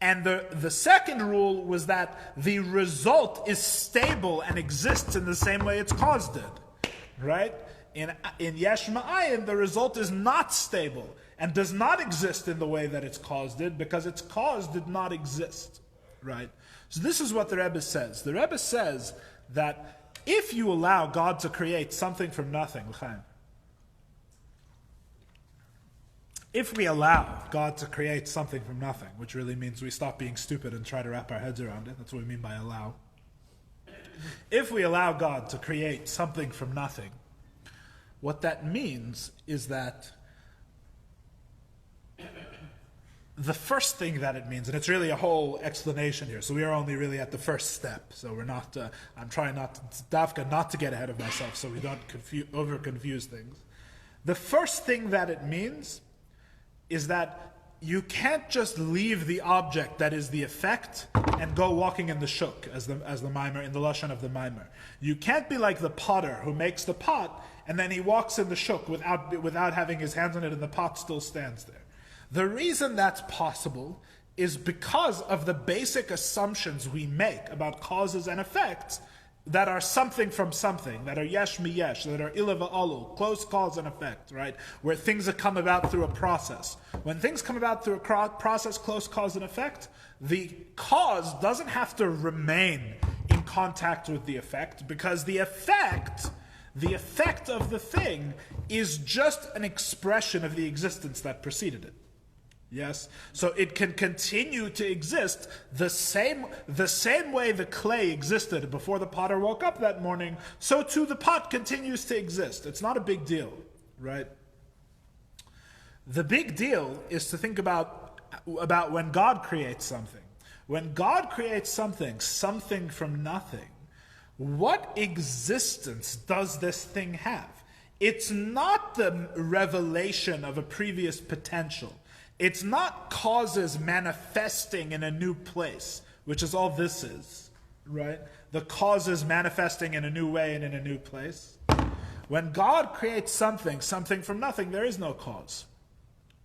And the second rule was that the result is stable and exists in the same way it's caused it, right? In Yesh Ma'ayin, the result is not stable and does not exist in the way that it's caused it, because its cause did not exist, right? So this is what the Rebbe says. The Rebbe says that if you allow God to create something from nothing, if we allow God to create something from nothing, which really means we stop being stupid and try to wrap our heads around it, that's what we mean by allow. If we allow God to create something from nothing, what that means is that the first thing that it means, and it's really a whole explanation here, so we are only really at the first step, so we're not, I'm trying not to get ahead of myself so we don't over-confuse things. The first thing that it means is that you can't just leave the object that is the effect and go walking in the shuk, as the mimer, in the lashon of the mimer. You can't be like the potter who makes the pot and then he walks in the shuk without having his hands on it and the pot still stands there. The reason that's possible is because of the basic assumptions we make about causes and effects that are something from something, that are yesh mi yesh, that are ila va'alu, close cause and effect, right? Where things have come about through a process. When things come about through a process, close cause and effect, the cause doesn't have to remain in contact with the effect, because the effect of the thing is just an expression of the existence that preceded it. Yes? So it can continue to exist the same way the clay existed before the potter woke up that morning, so too the pot continues to exist. It's not a big deal, right? The big deal is to think about when God creates something. When God creates something from nothing, what existence does this thing have? It's not the revelation of a previous potential. It's not causes manifesting in a new place, which is all this is, right? The causes manifesting in a new way and in a new place. When God creates something from nothing, there is no cause,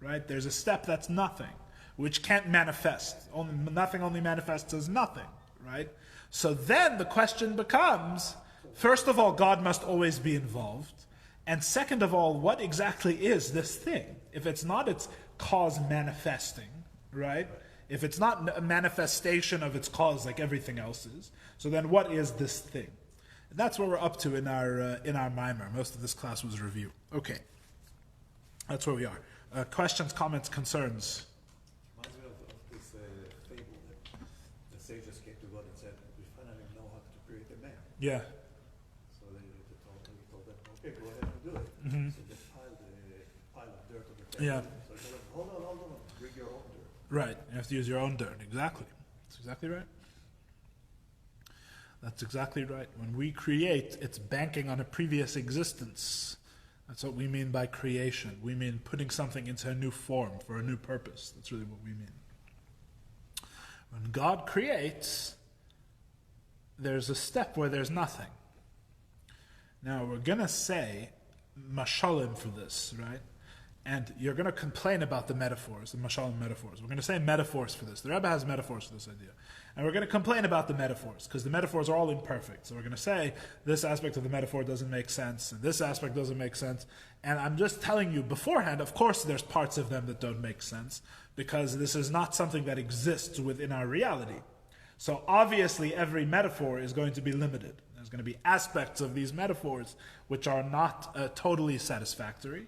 right? There's a step that's nothing, which can't manifest. Nothing only manifests as nothing, right? So then the question becomes, First of all, God must always be involved. And second of all, what exactly is this thing? If it's not its cause manifesting, right? If it's not a manifestation of its cause like everything else is, so then what is this thing? And that's what we're up to in our mimer. Most of this class was review. Okay. That's where we are. Questions, comments, concerns? Reminds me of this fable that the sages came to God and said, we finally know how to create a man. Yeah. So they told them, okay, go ahead and do it. Mhm. So they piled a pile of dirt on the table. Yeah. So they said, hold on, bring your own dirt. Right. You have to use your own dirt. Exactly. That's exactly right. That's exactly right. When we create, it's banking on a previous existence. That's what we mean by creation. We mean putting something into a new form for a new purpose. That's really what we mean. When God creates, there's a step where there's nothing. Now, we're going to say mashalim for this, right? And you're going to complain about the metaphors, the mashalim metaphors. We're going to say metaphors for this. The Rebbe has metaphors for this idea. And we're going to complain about the metaphors, because the metaphors are all imperfect. So we're going to say, this aspect of the metaphor doesn't make sense, and this aspect doesn't make sense. And I'm just telling you beforehand, of course there's parts of them that don't make sense, because this is not something that exists within our reality. So obviously every metaphor is going to be limited. There's going to be aspects of these metaphors which are not totally satisfactory.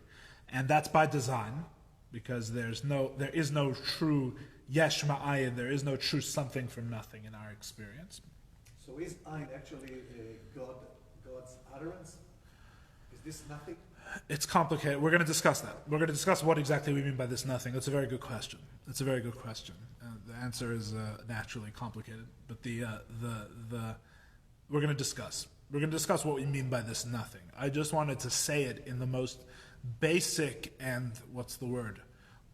And that's by design, because there is no true yesh ma'ayin, there is no true something from nothing in our experience. So is ayin actually God's utterance? Is this nothing? It's complicated. We're going to discuss that. We're going to discuss what exactly we mean by this nothing. That's a very good question. It's a very good question. The answer is naturally complicated, but we're going to discuss. We're going to discuss what we mean by this nothing. I just wanted to say it in the most basic and,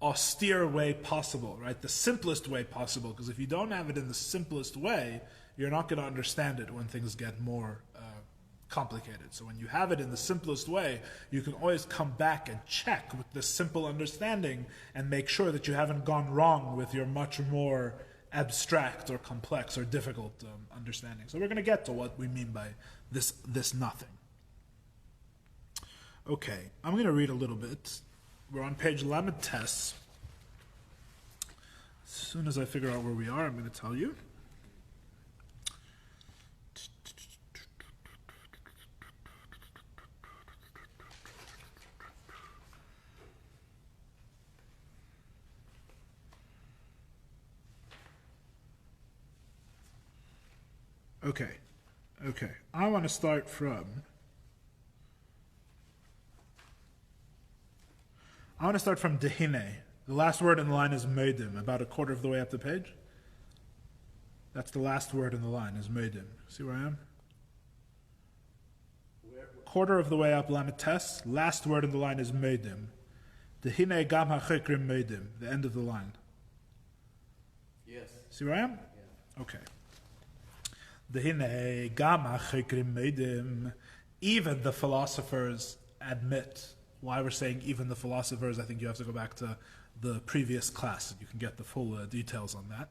austere way possible, right? The simplest way possible, because if you don't have it in the simplest way, you're not going to understand it when things get more complicated. So when you have it in the simplest way, you can always come back and check with this simple understanding and make sure that you haven't gone wrong with your much more abstract or complex or difficult understanding. So we're going to get to what we mean by this nothing. Okay, I'm going to read a little bit. We're on page Lamed Tes. As soon as I figure out where we are, I'm going to tell you. Okay. I want to start from... Dehine. The last word in the line is Meidim, about a quarter of the way up the page. That's the last word in the line, is Meidim. See where I am? Quarter of the way up, Lamed Tes. Last word in the line is Meidim. Dehine gam ha'chikrim Meidim, the end of the line. Yes. See where I am? Yeah. Okay. Dehine gam ha'chikrim Meidim. Even the philosophers admit. Why we're saying even the philosophers, I think you have to go back to the previous class and you can get the full details on that.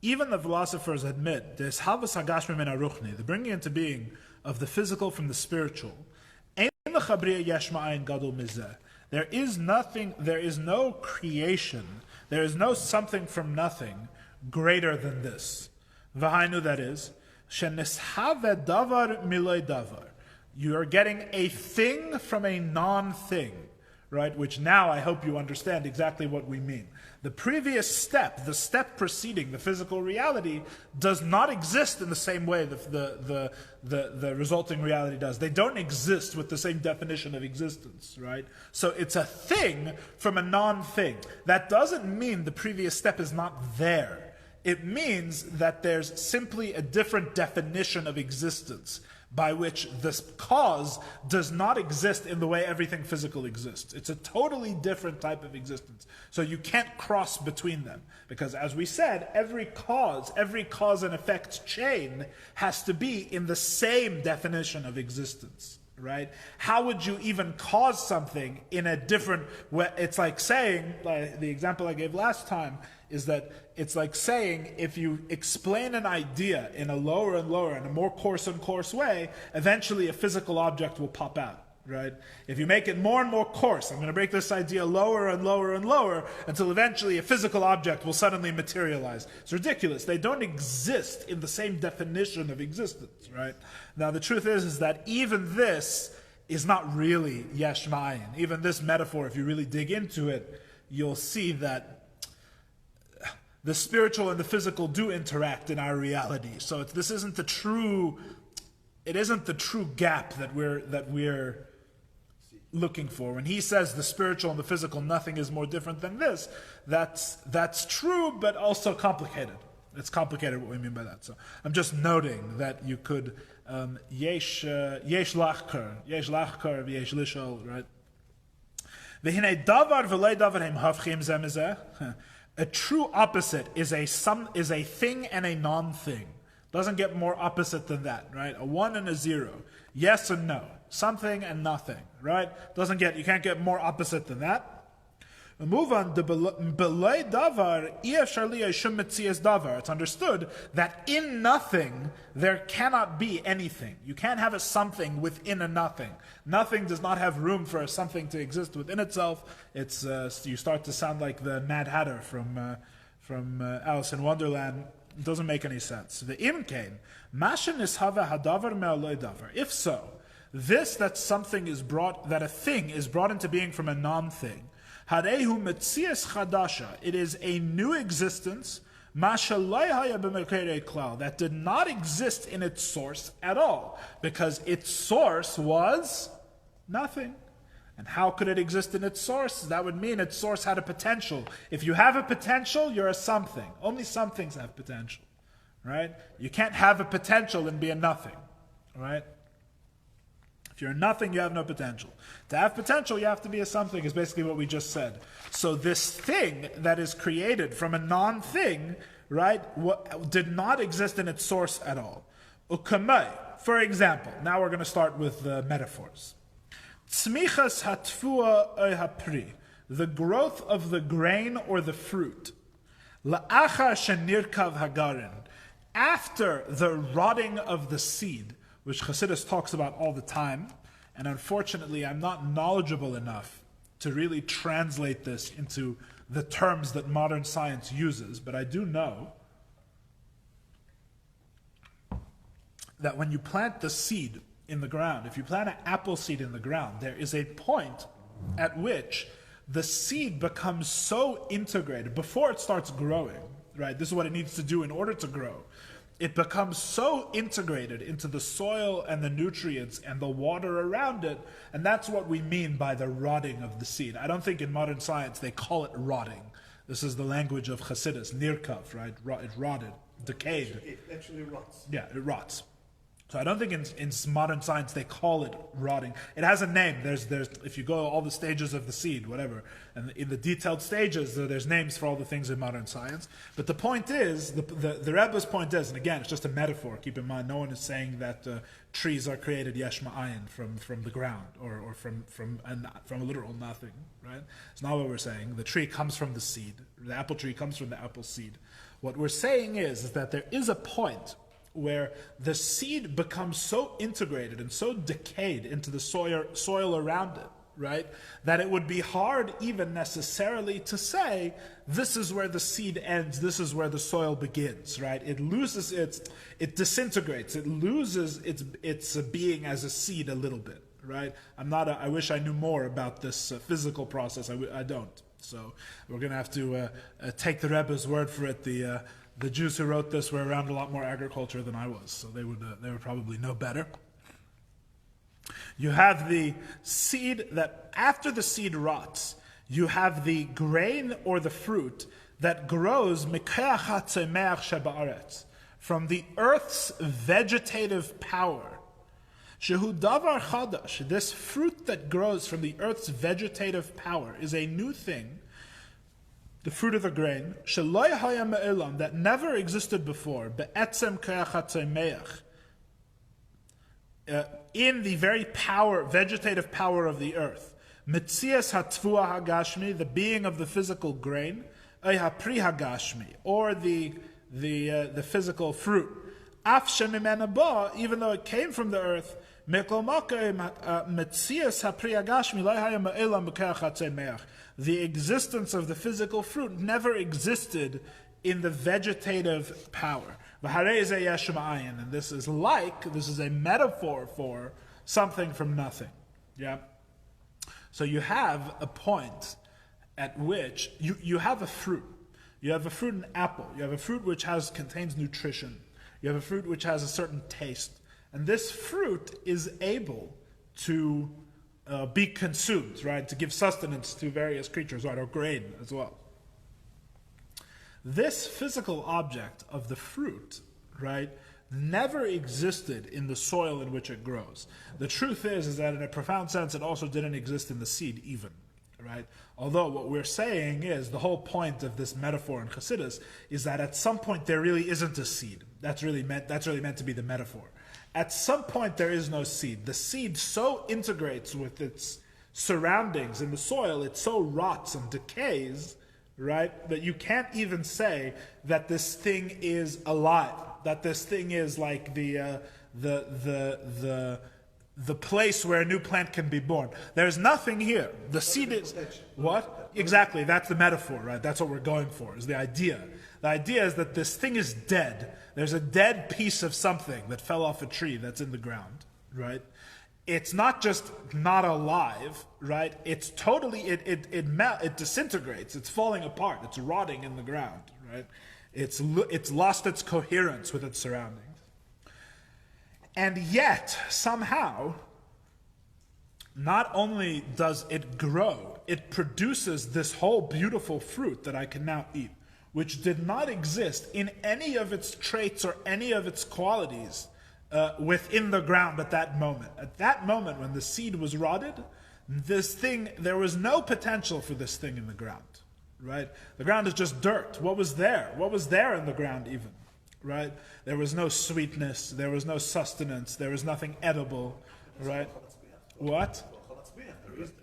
Even the philosophers admit there's havas hagashmi min haruchni, the bringing into being of the physical from the spiritual. There is nothing, there is no creation, there is no something from nothing greater than this. V'hainu, that is, shenishave davar miloi davar. You are getting a thing from a non-thing, right? Which now I hope you understand exactly what we mean. The previous step, the step preceding the physical reality, does not exist in the same way the resulting reality does. They don't exist with the same definition of existence, right? So it's a thing from a non-thing. That doesn't mean the previous step is not there. It means that there's simply a different definition of existence, by which this cause does not exist in the way everything physical exists. It's a totally different type of existence. So you can't cross between them. Because as we said, every cause and effect chain has to be in the same definition of existence. right? How would you even cause something in a different way? It's like saying, like the example I gave last time, is that it's like saying if you explain an idea in a lower and lower and a more coarse and coarse way, eventually a physical object will pop out, right? If you make it more and more coarse, I'm going to break this idea lower and lower and lower until eventually a physical object will suddenly materialize. It's ridiculous. They don't exist in the same definition of existence, right? Now the truth is that even this is not really yesh ma'ayin. Even this metaphor, if you really dig into it, you'll see that the spiritual and the physical do interact in our reality. So this isn't the true. It isn't the true gap that we're looking for. When he says the spiritual and the physical, nothing is more different than this. That's true, but also complicated. It's complicated what we mean by that. So I'm just noting that you could yesh lachkar, yesh lishol, right? V'hinei davar v'lei davar hem havchim zeh mizeh. A true opposite is a thing and a non-thing. Doesn't get more opposite than that, right? A 1 and a 0. Yes and no. Something and nothing, right? You can't get more opposite than that. Move on. It's understood that in nothing there cannot be anything. You can't have a something within a nothing. Nothing does not have room for a something to exist within itself. It's you start to sound like the Mad Hatter from Alice in Wonderland. It doesn't make any sense. The imkain mashin is hava hadavar me'aloi davar. If so, this that a thing is brought into being from a non-thing. Harehu metzias chadasha. It is a new existence. That did not exist in its source at all, because its source was nothing. And how could it exist in its source? That would mean its source had a potential. If you have a potential, you're a something. Only some things have potential, right? You can't have a potential and be a nothing, right? If you're nothing, you have no potential. To have potential, you have to be a something, is basically what we just said. So this thing that is created from a non-thing, right, did not exist in its source at all. Ukamai, for example, now we're going to start with the metaphors. Tzmichas hatfua hapri, the growth of the grain or the fruit. La'achar shenirkav hagarin, after the rotting of the seed, which Chassidus talks about all the time, and unfortunately I'm not knowledgeable enough to really translate this into the terms that modern science uses, but I do know that when you plant the seed in the ground, if you plant an apple seed in the ground, there is a point at which the seed becomes so integrated, before it starts growing, right? This is what it needs to do in order to grow. It becomes so integrated into the soil and the nutrients and the water around it, and that's what we mean by the rotting of the seed. I don't think in modern science they call it rotting. This is the language of Chassidus, nirkav, right? It rotted, decayed. It actually rots. Yeah, it rots. So I don't think in modern science they call it rotting. It has a name. There's if you go all the stages of the seed, whatever, and in the detailed stages, there's names for all the things in modern science. But the point is, the Rebbe's point is, and again, it's just a metaphor. Keep in mind, no one is saying that trees are created yesh ma'ayin from the ground or from a literal nothing. Right? It's not what we're saying. The tree comes from the seed. The apple tree comes from the apple seed. What we're saying is that there is a point where the seed becomes so integrated and so decayed into the soil around it, right, that it would be hard even necessarily to say, this is where the seed ends, this is where the soil begins, right? It loses it disintegrates, it loses its being as a seed a little bit, right? I wish I knew more about this physical process, I don't. So we're going to have to take the Rebbe's word for it. The Jews who wrote this were around a lot more agriculture than I was, so they would probably know better. You have the seed that, after the seed rots, you have the grain or the fruit that grows from the earth's vegetative power. Shehu davar chadash, this fruit that grows from the earth's vegetative power is a new thing. The fruit of the grain, that never existed before, in the very vegetative power of the earth. Metzias hatvua hagashmi, the being of the physical grain, pri hagashmi, or the physical fruit. Af shemimena ba, even though it came from the earth, the existence of the physical fruit never existed in the vegetative power. And this is a metaphor for something from nothing. Yeah. So you have a point at which you have a fruit. You have a fruit, an apple. You have a fruit which contains nutrition. You have a fruit which has a certain taste. And this fruit is able to be consumed, right? To give sustenance to various creatures, right? Or grain as well. This physical object of the fruit, right, never existed in the soil in which it grows. The truth is that in a profound sense, it also didn't exist in the seed even, right? Although what we're saying is, the whole point of this metaphor in Chassidus is that at some point there really isn't a seed. That's really meant to be the metaphor. At some point there is no seed. The seed so integrates with its surroundings in the soil, it so rots and decays, right, that you can't even say that this thing is alive, that this thing is like the place where a new plant can be born. There's nothing here. The seed is... What? Exactly, that's the metaphor, right? That's what we're going for, is the idea. The idea is that this thing is dead. There's a dead piece of something that fell off a tree that's in the ground, right? It's not just not alive, right? It's totally, it disintegrates. It's falling apart. It's rotting in the ground, right? It's lost its coherence with its surroundings. And yet, somehow, not only does it grow, it produces this whole beautiful fruit that I can now eat, which did not exist in any of its traits or any of its qualities within the ground at that moment. At that moment, when the seed was rotted, there was no potential for this thing in the ground, right? The ground is just dirt. What was there? What was there in the ground even, right? There was no sweetness. There was no sustenance. There was nothing edible, right? What?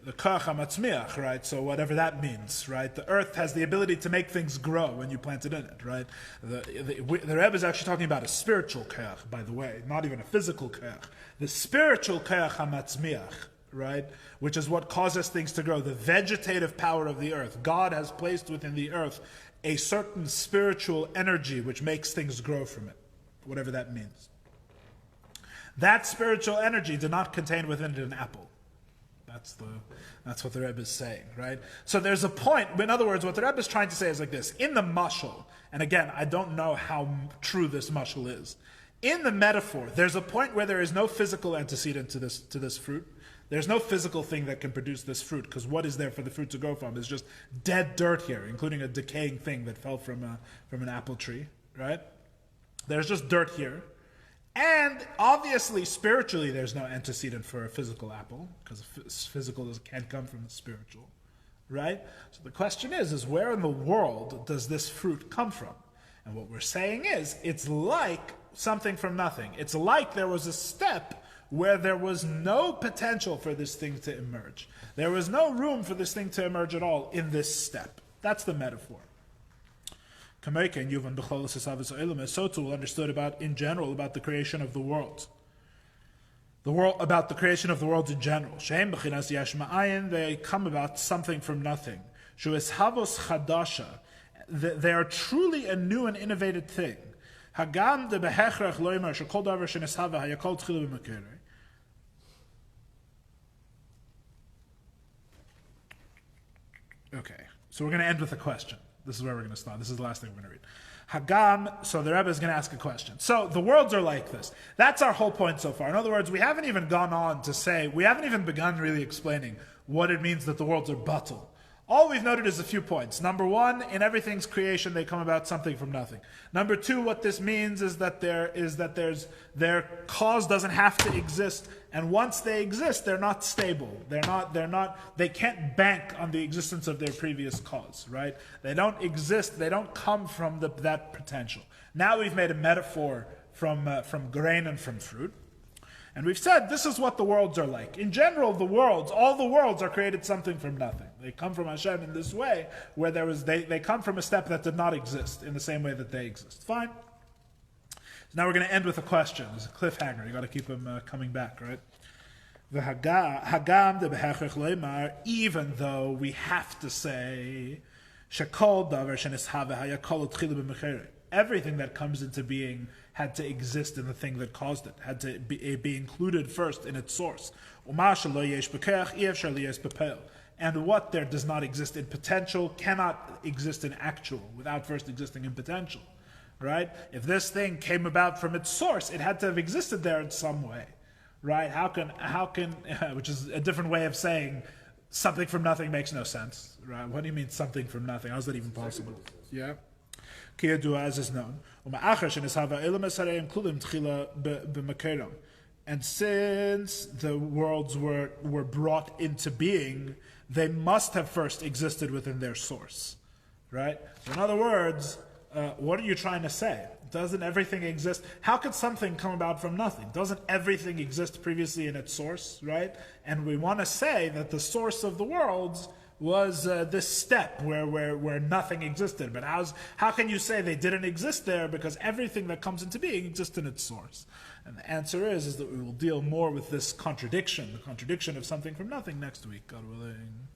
The koach hamatzmiach, right? So whatever that means, right? The earth has the ability to make things grow when you plant it in it, right? The Rebbe is actually talking about a spiritual koach, by the way, not even a physical koach. The spiritual koach hamatzmiach, right? Which is what causes things to grow. The vegetative power of the earth. God has placed within the earth a certain spiritual energy which makes things grow from it, whatever that means. That spiritual energy did not contain within it an apple. That's what the Rebbe is saying, right? So there's a point, in other words, what the Rebbe is trying to say is like this. In the mashal, and again, I don't know how true this mashal is. In the metaphor, there's a point where there is no physical antecedent to this fruit. There's no physical thing that can produce this fruit, because what is there for the fruit to grow from is just dead dirt here, including a decaying thing that fell from an apple tree, right? There's just dirt here. And obviously, spiritually, there's no antecedent for a physical apple, because physical can't come from the spiritual, right? So the question is where in the world does this fruit come from? And what we're saying is, it's like something from nothing. It's like there was a step where there was no potential for this thing to emerge. There was no room for this thing to emerge at all in this step. That's the metaphor. So too understood about in general about the creation of the world. About the creation of the world in general. They come about something from nothing. They are truly a new and innovative thing. Okay, so we're going to end with a question. This is where we're going to stop. This is the last thing we're going to read. Hagam, so the Rebbe is going to ask a question. So the worlds are like this. That's our whole point so far. In other words, we haven't even gone on to say, we haven't even begun really explaining what it means that the worlds are batul. All we've noted is a few points. Number one, in everything's creation, they come about something from nothing. Number two, what this means is that their cause doesn't have to exist, and once they exist, they're not stable. They can't bank on the existence of their previous cause, right? They don't exist. They don't come from that potential. Now we've made a metaphor from grain and from fruit. And we've said this is what the worlds are like. In general, all the worlds are created something from nothing. They come from Hashem in this way, where they come from a step that did not exist in the same way that they exist. Fine. So now we're going to end with a question. It's a cliffhanger. You got to keep them coming back, right? Even though we have to say, everything that comes into being had to exist in the thing that caused it, had to be included first in its source. And what there does not exist in potential cannot exist in actual without first existing in potential. Right? If this thing came about from its source, it had to have existed there in some way. Right? How can which is a different way of saying something from nothing makes no sense. Right? What do you mean something from nothing? How is that even possible? Yeah. As is known. And since the worlds were brought into being, they must have first existed within their source. Right? So in other words, what are you trying to say? Doesn't everything exist? How could something come about from nothing? Doesn't everything exist previously in its source, right? And we want to say that the source of the worlds was this step where nothing existed. But how can you say they didn't exist there? Because everything that comes into being exists in its source. And the answer is that we will deal more with this contradiction, the contradiction of something from nothing next week, God willing.